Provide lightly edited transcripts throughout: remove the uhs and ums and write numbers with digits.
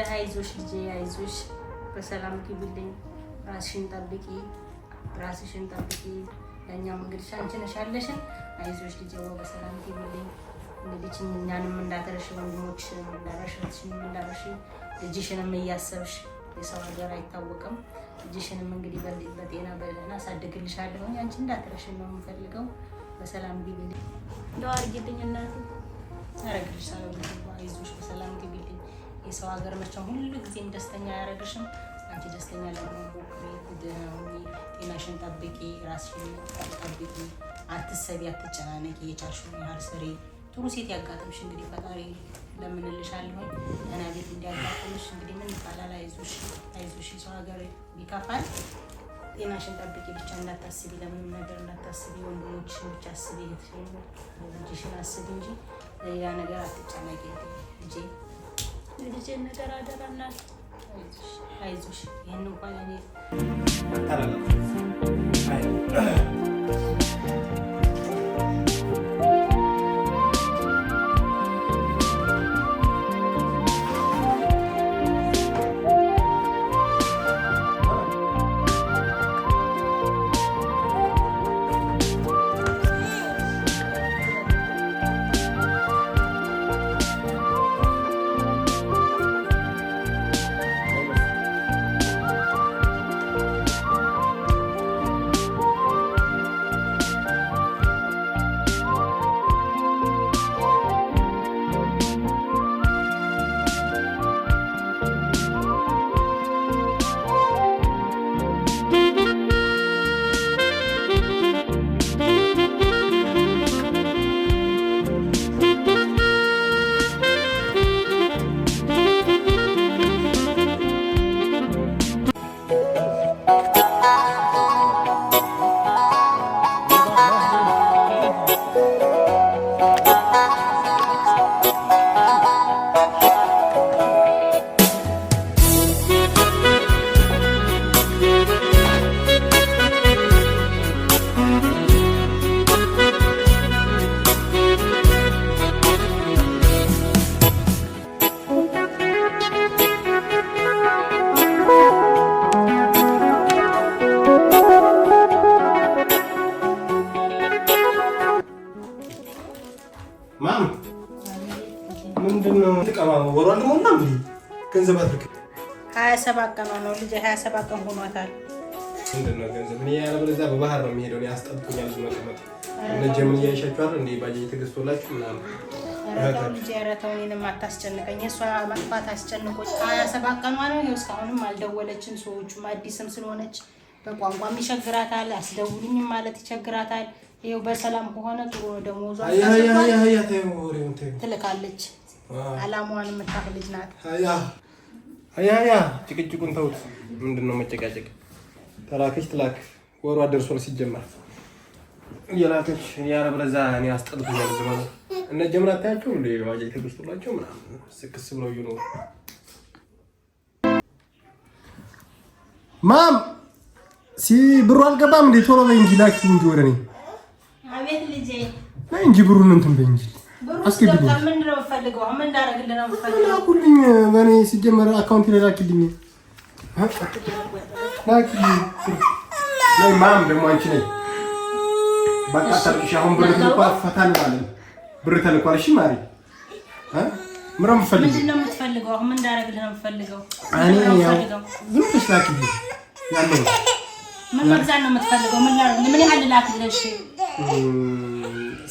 እንግዲህ አይዞሽ ልጄ አይዞሽ በሰላም ግቢልኝ ራስሽን ጠብቂ ለኛም እንግዲህ አንቺ ነሽ ያለሽን አይዞሽ ልጄ በሰላም ግቢልኝ እንግዲህ እኛንም እንዳትረሺ ወንድሞችሽንም እንዳትረሺ ልጅሽንም እያሰብሽ የሰው ሀገር አይታወቅም ልጅሽንም እንግዲህ በጤና በደህና አሳድግልሻለሁ አንቺ እንዳትረሺ ነው የምፈልገው በሰላም ግቢልኝ እንደው አርጊልኝ እናቴ አረግልሻለሁ አይዞሽ በሰላም ግቢልኝ የሰው ሀገር መቼም ሁሉ ጊዜም ደስተኛ ያረግሽም አንቺ ደስተኛ ለመሆን ጤናሽን ጠብቂ ራስሽን ጠብቂ አትሰቢ አትጨናነቂ የቻልሽውን ያህል ስሪ ጥሩ ሴት ያጋጥምሽ እንግዲህ ፈጣሪ ለምንልሻለሁ እና ቤት እንዲያጋጥምሽ እንግዲህ ምን ይባላል አይዞሽ የሰው ሀገር ቢከፋል ጤናሽን ጠብቂ ብቻ እንዳታስቢ ለምንም ነገር እንዳታስቢ ወንድሞችሽን ብቻ አስቢ ልጅሽን አስቢ እንጂ ሌላ ነገር አትጨናቂ ልጄ ነገር አደራ እናት አይዞሽ ይሄን እንኳን እኔ ገንዘብ አድርግ 27 ቀን ነው ልጅ 27 ቀን ሆኗታል ምንድነው ገንዘብ እኔ ያለበለዛ በባህር ነው የሚሄደው እኔ አስጠብቁኛል ዝመቀመጥ እነ ጀምን ያይሻችሁ አይደል እንዴ ባጃጅ ተገዝቶላችሁ ምናምን አራታው ልጅ ያራታውንም አታስጨንቀኝ እሷ ማጥፋት አስጨንቆች 27 ቀን ነው ነው እስካሁንም አልደወለችም ሰዎቹም አዲስም ስለሆነች በቋንቋም ይቸግራታል አስደውልኝም ማለት ይቸግራታል ይሄው በሰላም ከሆነ ጥሩ ደሞዟ ትልካለች አላማዋን የምታፈልጅ ናት አያ ጭቅጭቁን ተውት ምንድነው መጨቃጨቅ ተላከች ትላክ ወሯ ደርሶ ሲጀመር የላከች ያረብ ለዛ እኔ አስጠልኩኛል ዘመኑ እነ ጀምራታቸው እንደ ባጃጅ ተገዝቶላቸው ምናምን ስክስ ብለው ይኖር ማም ብሩ አልገባም እንዴ ቶሎ በይ እንጂ ላኪ እንጂ ወረኔ አቤት ልጄ ነይ እንጂ ብሩን እንትን በይ እንጂ አስከብኝ ምን ነው ፈልገው ምን እንዳረግልህ ነው ፈልገው ሁሉኝ በኔ ሲጀመር አካውንት ላይ ላኪልኝ ላኪልኝ ነይ ማም ደግሞ አንቺ ነይ በቃ ታርሽ አሁን ብር ተልኳል ፈታን ማለት ብር ተልኳል እሺ ማሪ ምንም ፈልገው ምን ነው የምትፈልገው ምን እንዳረግልህ ነው ፈልገው እኔ ያው ዝም ብለሽ ላኪልኝ ያለው ምን መግዛት ነው የምትፈልገው ምን ያህል ላክልሽ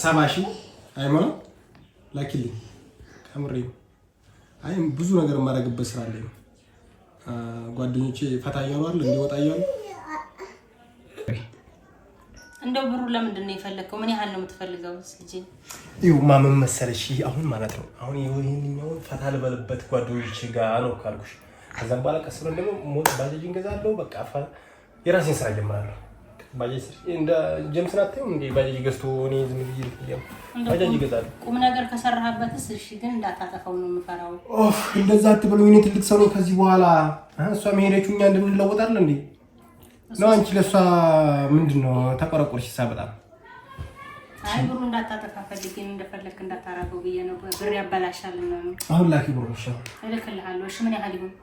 70,000 አይሞላ ላኪልኝ ከምሬ አይ ብዙ ነገር ማድረግበት ስራ አለኝ ጓደኞቼ ፈታ ያሉ አይደል እንዲወጣ ያሉ እንደው ብሩ ለምንድን ነው የፈለከው ምን ያህል ነው የምትፈልገው ልጅ ይው ማመን መሰለሽ አሁን ማለት ነው አሁን ይሄንኛው ፈታ ልበልበት ጓደኞቼ ጋር ነው ካልኩሽ ከዛ በኋላ ቀስበን ደግሞ ባጃጅ እንገዛለሁ በቃ የራሴን ስራ ጀምራለሁ ባጃጅ እንደ ጀምስ ናቸው እንዴ ባጃጅ ገዝቶ እኔ ዝም ብዬ ባጃጅ ይገዛል ቁም ነገር ከሰራህበትስ እሺ ግን እንዳታጠፋው ነው የምፈራው እንደዛ አትበሉ እኔ ትልቅ ሰው ነኝ ከዚህ በኋላ እሷ መሄደችው እኛ እንደምንለወጥ አይደል እንዴ ነው አንቺ ለሷ ምንድነው ተቆረቆርሽ ሳበጣ አይ ብሩ እንዳታጠፋ ፈልጊን እንደፈለክ እንዳታራገው ብዬ ነው ብር ያበላሻል ነው አሁን ላኪ ብሩ እሺ እልክልሃለሁ እሺ ምን ያህል ይሁን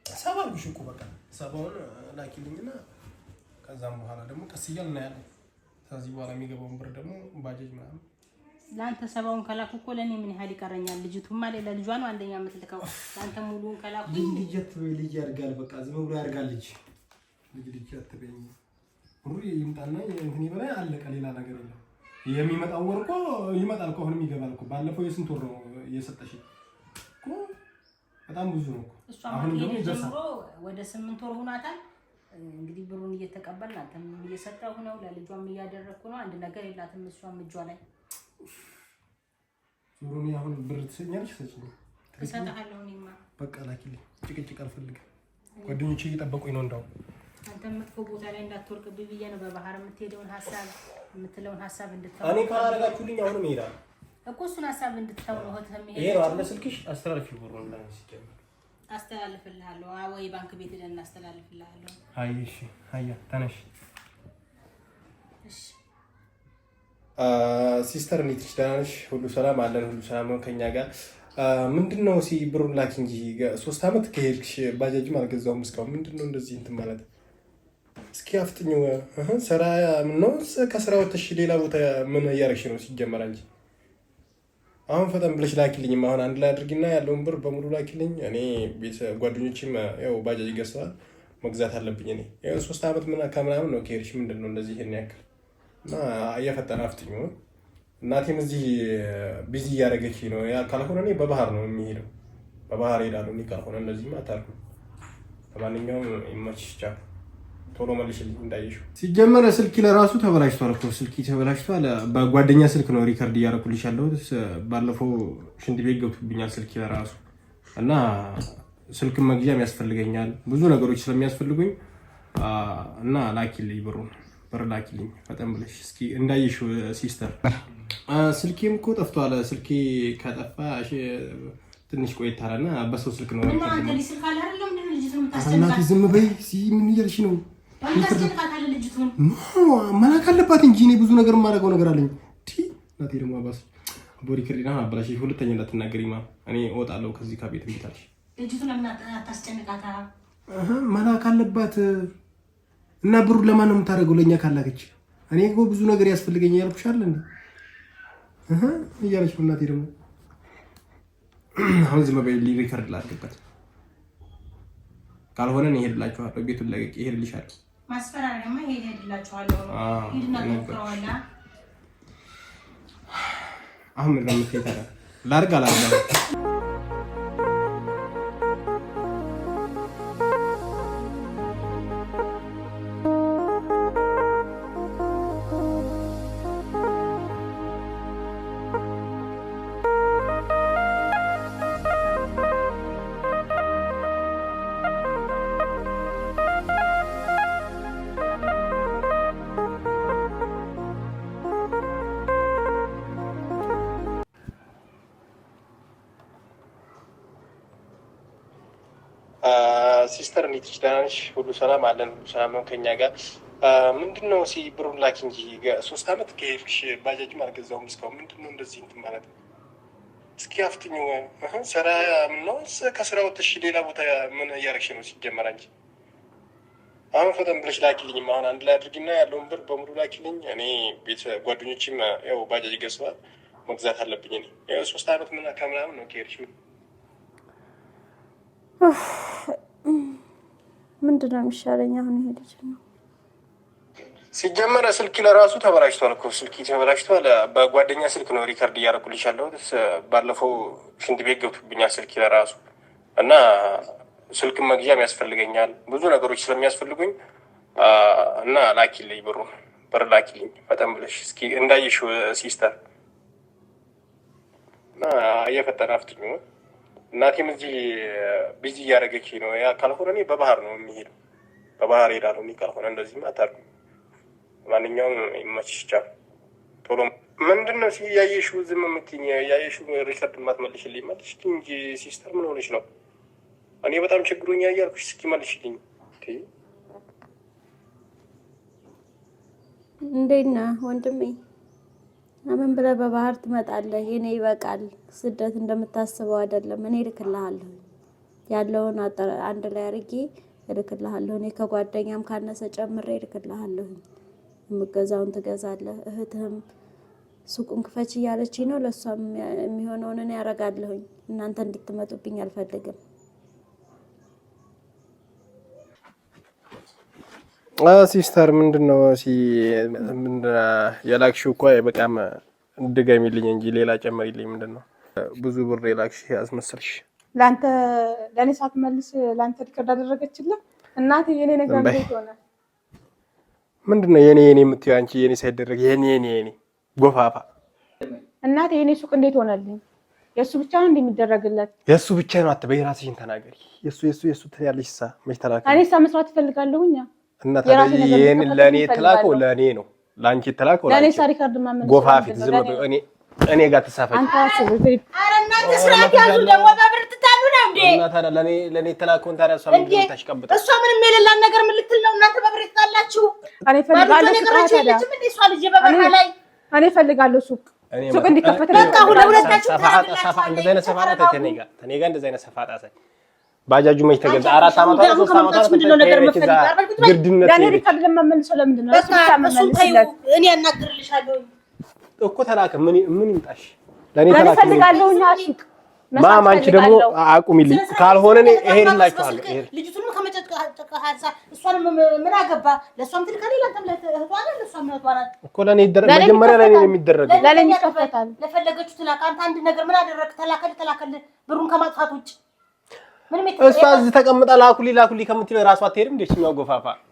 ሰባው እኮ በቃ ሰባውን ላኪልኝና ከዛም በኋላ ደግሞ ቀስ እያልን እናያለን ከዚህ በኋላ የሚገባውን ብር ደግሞ ባጃጅ ምናምን ላንተ ሰባውን ከላኩ እኮ ለኔ ምን ያህል ይቀረኛል ልጅቱማ ለላ ልጇ ነው አንደኛ የምትልከው ላንተ ሙሉውን ከላኩ ልጅት ወይ ልጅ ያርጋል በቃ ዝም ብሎ ያርጋል ልጅ አትበኝ ብሩ ይምጣና እንትን ይበላ አለቀ ሌላ ነገር የለም የሚመጣው ወር እኮ ይመጣል እኮ አሁንም ይገባል እኮ ባለፈው የስንት ወር ነው የሰጠሽ እኮ በጣም ብዙ ነው እኮ አሁን ደግሞ ይደርሳል ወደ 8 ወር ሆኗታል እንግዲህ ብሩን እየተቀበልን አንተም እየሰጠው ነው ለልጇም እያደረኩ ነው አንድ ነገር የላትም እሷም እጇ ላይ ዙሩኒ አሁን ብር ትሰኛለሽ ተሰጣለሁ እኔማ በቃ ላኪልኝ ጭቅጭቅ አልፈልግም ጓደኞቼ እየጠበቁኝ ነው እንዳው አንተም መጥፎ ቦታ ላይ እንዳትወርቅብኝ ብዬ ነው በባህር የምትሄደውን ሐሳብ የምትለውን ሐሳብ እንድታው እኔ ካላረጋችሁልኝ አሁንም ይሄዳል እኮ እሱን ሐሳብ እንድታው ነው ሆተም ይሄ ነው አይደል ስልክሽ አስተላልፊ ብሩን ላይ ሲጀምር አስተላልፍልሃለሁ ወይ ባንክ ቤት ሄደን እናስተላልፍልሃለሁ አይ እሺ አያ ተነሽ እሺ ሲስተር ኒትሽ ዳንሽ ሁሉ ሰላም አለን ሁሉ ሰላም ነው ከኛ ጋር ምንድነው ብሩን ላኪ እንጂ 3 አመት ከሄድሽ ባጃጅም አልገዛውም እስካሁን ምንድነው እንደዚህ እንትን ማለት እስኪ አፍጥኙ ሰራ ምን ነው ከስራ ወጥተሽ ሌላ ቦታ ምን ያረክሽ ነው ሲጀመር እንጂ አሁን ፈጠን ብለሽ ላኪልኝ አሁን አንድ ላይ አድርጊና ያለውን ብር በሙሉ ላኪልኝ እኔ ጓደኞቼም ያው ባጃጅ ገዝተዋል መግዛት አለብኝ እኔ ያው 3 አመት ምን አካምናም ነው ከሄድሽ ምንድነው እንደዚህ ይሄን ያክል እና እየፈጠነ አፍጥኙ እናቴም እዚህ ቢዚ ያረገች ነው ያ ካልሆነ እኔ በባህር ነው የሚሄደው በባህር ሄዳለሁ እኔ ካልሆነ እንደዚህማ አታርኩ ለማንኛውም ይመችሽ ቶሎ መልሽልኝ እንዳይሽው ሲጀመር ስልኪ ለራሱ ተበላሽቷል እኮ ስልኪ ተበላሽቷል በጓደኛ ስልክ ነው ሪከርድ ያረኩልሽ ያለው ባለፈው ሽንት ቤት ገብቶብኛል ስልኪ ለራሱ እና ስልክ መግዣም ያስፈልገኛል ብዙ ነገሮች ስለሚያስፈልጉኝ እና ላኪልኝ ብር ላኪልኝ ፈጠን ብለሽ እስኪ እንዳይሽው ሲስተር ስልኬም እኮ ጠፍቷል ስልኬ ከጠፋ ትንሽ ቆይታለና በሰው ስልክ ነው እና አንተ ሊስልክ አለ አይደለም እንዴ ልጅቱን የምታስጨንቃት እናቴ ዝም በይ ምን እያልሽ ነው ታስጨንቃታለህ ልጅቱን መላክ አለባት እንጂ እኔ ብዙ ነገር የማደርገው ነገር አለኝ እናቴ ደግሞ አባስ ቦዲ ክሪና አባላሽ ሁለተኛ እንዳትናገሪ እኔ እወጣለሁ ከዚህ ከቤት እንታልሽ ልጅቱን ለምን አታስጨንቃታ መላክ አለባት እና ብሩ ለማን ነው የምታደርገው ለኛ ካላከች እኔ እኮ ብዙ ነገር ያስፈልገኛል ያልኩሽ አይደል እያለች እናቴ ደግሞ አሁን ዝም በይ ሪከርድ ላድርግበት ካልሆነ እኔ እሄድላችኋለሁ ቤቱን ለቅቄ እሄድልሻለሁ ማስፈራሪያማ እሄድላችኋለሁ ሂድና ተከራዋላ አሁን ምን እንደምትሄዳ ላድርግ አላድርግ ሲስተር ኒትሽ ዳንሽ ሁሉ ሰላም አለን ሁሉ ሰላም ነው ከኛ ጋር ምንድነው ብሩን ላኪ እንጂ 3 አመት ከሄድሽ ባጃጅም አልገዛውም እስካሁን ምንድነው እንደዚህ እንትን ማለት እስኪ አፍጥኙ ሰራ ምን ነው ከስራ ወጥተሽ ሌላ ቦታ ምን ያረክሽ ነው ሲጀመር እንጂ አሁን ፈጠን ብለሽ ላኪልኝ አሁን አንድ ላይ አድርጊና ያለውን ብር በሙሉ ላኪልኝ እኔ ቤት ጓደኞቼም ያው ባጃጅ ገዝተዋል መግዛት አለብኝ እኔ ያው 3 አመት ምን አካምናም ነው ከሄድሽ ምንድነው የሚሻለኝ አሁን ይሄ ልጅ ነው ሲጀመር ስልኪ ለራሱ ተበላሽቷል እኮ ስልኪ ተበላሽቷል በጓደኛ ስልክ ነው ሪከርድ ያረኩልሽ ያለው ባለፈው ሽንት ቤት ገብቶብኛል ስልኪ ለራሱ እና ስልክ መግዣም ያስፈልገኛል ብዙ ነገሮች ስለሚያስፈልጉኝ እና ላኪልኝ ብር ላኪልኝ ፈጠን ብለሽ እስኪ እንዳይሽው ሲስተር እና እየፈጠነ አፍጥኙ እናቴም እዚህ ቢዚ ያረገች ነው ያ ካልሆነ እኔ በባህር ነው የሚሄደው በባህር ሄዳለሁ እኔ ካልሆነ እንደዚህማ አታርጉ ማንኛውም ይመችሽ ቶሎ ምንድነው ያየሽው ዝም የምትይኝ ያየሽው ሪከርድ ማትመልሽልኝ መልሽልኝ እንጂ ሲስተር ምን ሆነሽ ነው እኔ በጣም ችግሩኛ እያልኩሽ እስኪ መልሽልኝ እንዴት ነህ ወንድሜ ምን ብለህ በባህር ትመጣለህ? የኔ ይበቃል። ስደት እንደምታስበው አይደለም። እኔ እልክልሃለሁ፣ ያለውን አንድ ላይ አድርጌ እልክልሃለሁ። እኔ ከጓደኛም ካነሰ ጨምሬ እልክልሃለሁ። የምገዛውን ትገዛለህ። እህትህም ሱቁን ክፈች እያለችኝ ነው። ለእሷም የሚሆነውን እኔ ያደርጋለሁኝ። እናንተ እንድትመጡብኝ አልፈልግም። ሲስተር ምንድነው የላክሽው? እኮ በጣም ድገሚልኝ እንጂ ሌላ ጨምሪልኝ። ምንድነው ብዙ ብር የላክሽ ያስመሰልሽ? ላንተ ለኔ ሳትመልስ ላንተ ሪከርድ አደረገችልህ እናቴ። የኔ ነገር እንዴት ሆነ? ምንድነው የኔ የምትይው አንቺ? የኔ ሳይደረግ የኔ ጎፋፋ እናቴ። የኔ ሱቅ እንዴት ሆነልኝ? የሱ ብቻ ነው እንደሚደረግለት? የሱ ብቻ ነው አትበይ፣ ራስሽን ተናገሪ። የሱ ትያለሽሳ መች ተላከ? እኔ መስራት እፈልጋለሁኛ። እና ታዲያ ይሄን ለኔ ተላከው ለኔ ነው ላንቺ ተላከው ለኔ ሪከርድ ማመን ጎፋፊት ዝም ብሎ እኔ ጋር ተሳፈኝ። አንተ አስብ። ኧረ እናንተ ስራት ያዙ። ደግሞ በብር ትታሉ ነው እንዴ? እና ታዲያ ለኔ ተላከውን ታዲያ እሷ ምን ታሽቀብጣ? እሷ ምንም የሌላን ነገር ምን ልትል ነው? እናንተ በብር ትታላችሁ። እኔ ፈልጋለሁ ሱቅ ታዲያ እኔ ፈልጋለሁ ሱቅ እንዲከፈት በቃ ሁለታችሁ እንደዚህ አይነት ሰፋጣ ተነጋ እንደዚህ አይነት ሰፋጣ ሳይ ባጃጁ መች ተገዛ? 4 አመት 3 አመት ምንድነው ነገር መፈልጋር? ግርድነት ያኔ ሪከርድ ለማመልሰው ለምንድን ነው? እኔ ያናግርልሻለሁ እኮ ተላከ። ምን ይምጣሽ? ለኔ ተላከ። እኔ ፈልጋለሁ ሱቅ ማማ። አንቺ ደግሞ አቁሚልኝ፣ ካልሆነ እኔ እሄድላችኋለሁ። ልጅቱንም ከመጨቃጨቅ ሀሳ እሷንም ምን አገባ? ለሷም ትልካለህ፣ ለአንተም ለእህቷ አይደል? ለሷም እህቷ ናት እኮ። ለኔ መጀመሪያ ለኔ ነው የሚደረገው። ለኔ ይከፈታል። ለፈለገችው ትላካ። አንተ አንድ ነገር ምን አደረክ? ተላከልህ ብሩን ከማጥፋት ውጭ እሷ እዚህ ተቀምጣ ላኩሊ ከምትለው ራሷ አትሄድም? እንደሽኛው ጎፋፋ ነው።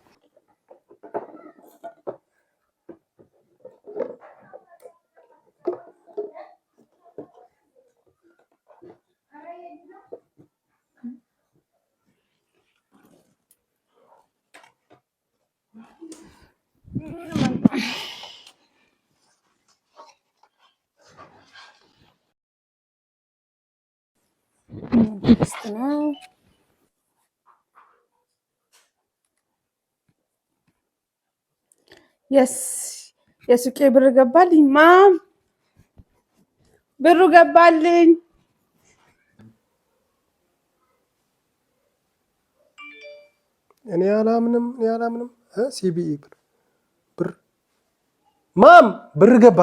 የሱቄ ብር ገባልኝ። ማም ብሩ ገባልኝ። እኔ አላምንም ሲቢኢ ብር ማም ብር ገባ።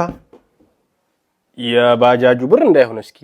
የባጃጁ ብር እንዳይሆን እስኪ